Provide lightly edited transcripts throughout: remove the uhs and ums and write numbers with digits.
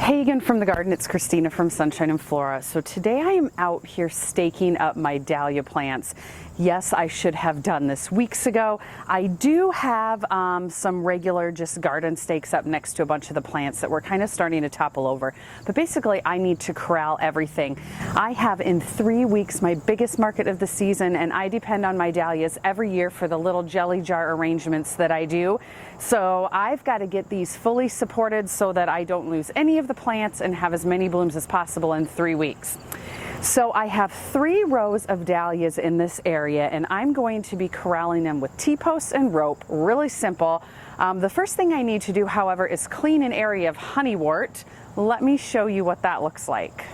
Hey again from the garden, it's Christina from Sunshine and Flora. So today I am out here staking up my dahlia plants. Yes, I should have done this weeks ago. I do have some regular just garden stakes up next to a bunch of the plants that were kind of starting to topple over. But basically I need to corral everything. I have in 3 weeks my biggest market of the season, and I depend on my dahlias every year for the little jelly jar arrangements that I do. So I've got to get these fully supported so that I don't lose any of the plants and have as many blooms as possible in 3 weeks. So I have 3 rows of dahlias in this area, and I'm going to be corralling them with T-posts and rope. Really simple. The first thing I need to do, however, is clean an area of honeywort. Let me show you what that looks like.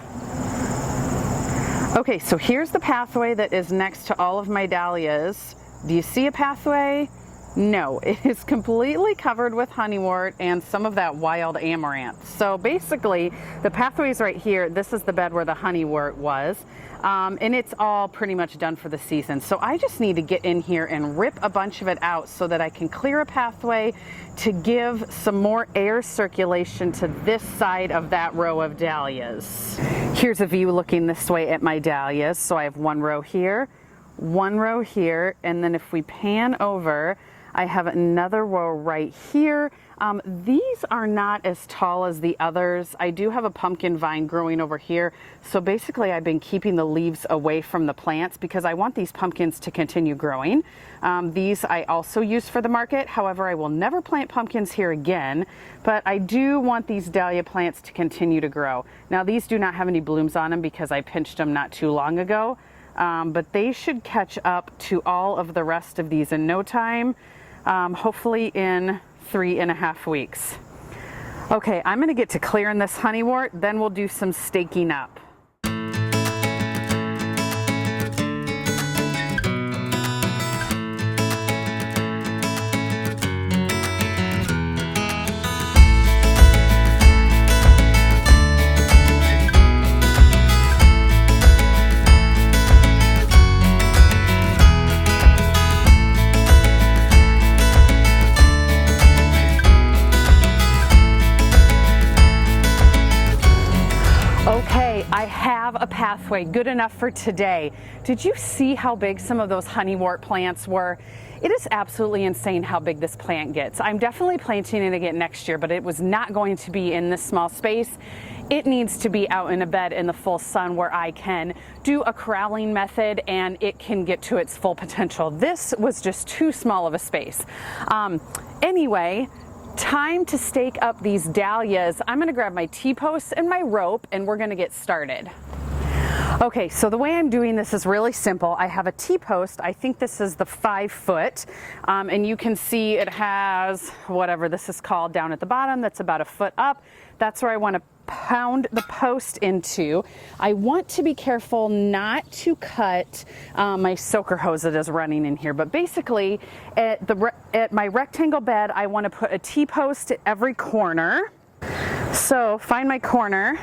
Okay, so here's the pathway that is next to all of my dahlias. Do you see a pathway? No, it is completely covered with honeywort and some of that wild amaranth. So basically, the pathway is right here. This is the bed where the honeywort was, and it's all pretty much done for the season. So I just need to get in here and rip a bunch of it out so that I can clear a pathway to give some more air circulation to this side of that row of dahlias. Here's a view looking this way at my dahlias. So I have 1 row here, 1 row here, and then if we pan over, I have another row right here. These are not as tall as the others. I do have a pumpkin vine growing over here. So basically I've been keeping the leaves away from the plants because I want these pumpkins to continue growing. These I also use for the market. However, I will never plant pumpkins here again, but I do want these dahlia plants to continue to grow. Now these do not have any blooms on them because I pinched them not too long ago, but they should catch up to all of the rest of these in no time. Hopefully in 3.5 weeks. Okay, I'm gonna get to clearing this honeywort, then we'll do some staking up. Okay, I have a pathway good enough for today. Did you see how big some of those honeywort plants were? It is absolutely insane how big this plant gets. I'm definitely planting it again next year, but it was not going to be in this small space. It needs to be out in a bed in the full sun where I can do a corralling method and it can get to its full potential. This was just too small of a space. Anyway, time to stake up these dahlias. I'm gonna grab my T-posts and my rope and we're gonna get started. Okay, so the way I'm doing this is really simple. I have a T-post. I think this is the 5 foot, and you can see it has whatever this is called down at the bottom. That's about 1 foot up. That's where I want to pound the post into. I want to be careful not to cut my soaker hose that is running in here, but basically at my rectangle bed, I want to put a T-post at every corner. So find my corner.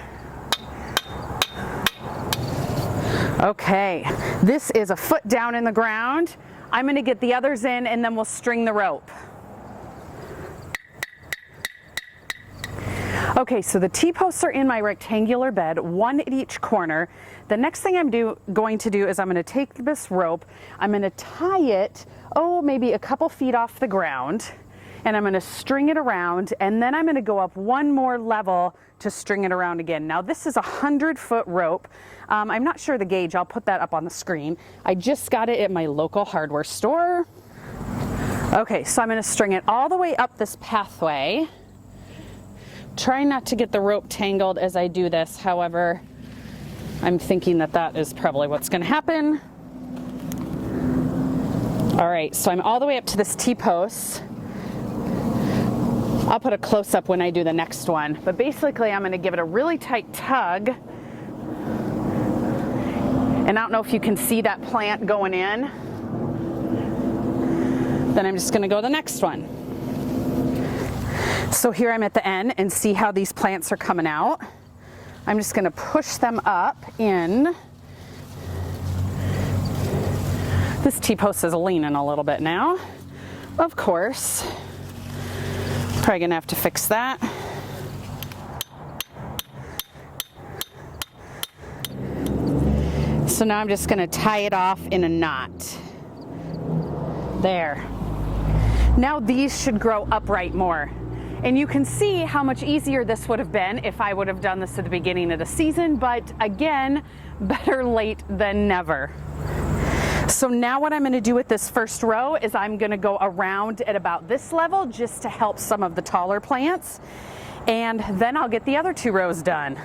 Okay, this is 1 foot down in the ground. I'm gonna get the others in and then we'll string the rope. Okay, so the T-posts are in my rectangular bed, 1 at each corner. The next thing I'm going to do is I'm gonna take this rope, I'm gonna tie it, maybe a couple feet off the ground, and I'm gonna string it around, and then I'm gonna go up 1 more level to string it around again. Now this is a 100-foot rope. I'm not sure the gauge, I'll put that up on the screen. I just got it at my local hardware store. Okay, so I'm gonna string it all the way up this pathway. Try not to get the rope tangled as I do this. However, I'm thinking that that is probably what's gonna happen. All right, so I'm all the way up to this T-post. I'll put a close-up when I do the next one, but basically I'm gonna give it a really tight tug. And I don't know if you can see that plant going in. Then I'm just gonna go to the next one. So here I'm at the end and see how these plants are coming out. I'm just gonna push them up in. This T-post is leaning a little bit now, of course. Probably gonna have to fix that. So now I'm just going to tie it off in a knot. There. Now these should grow upright more. And you can see how much easier this would have been if I would have done this at the beginning of the season, but again, better late than never. So now what I'm going to do with this first row is I'm going to go around at about this level just to help some of the taller plants, and then I'll get the other 2 rows done.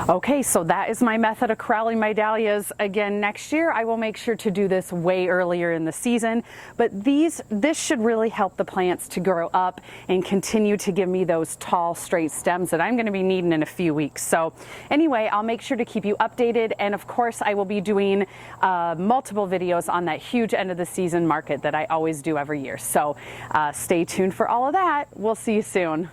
Okay, so that is my method of corralling my dahlias. Again, next year I will make sure to do this way earlier in the season, but this should really help the plants to grow up and continue to give me those tall, straight stems that I'm going to be needing in a few weeks. So anyway, I'll make sure to keep you updated, and of course I will be doing multiple videos on that huge end of the season market that I always do every year. So stay tuned for all of that. We'll see you soon.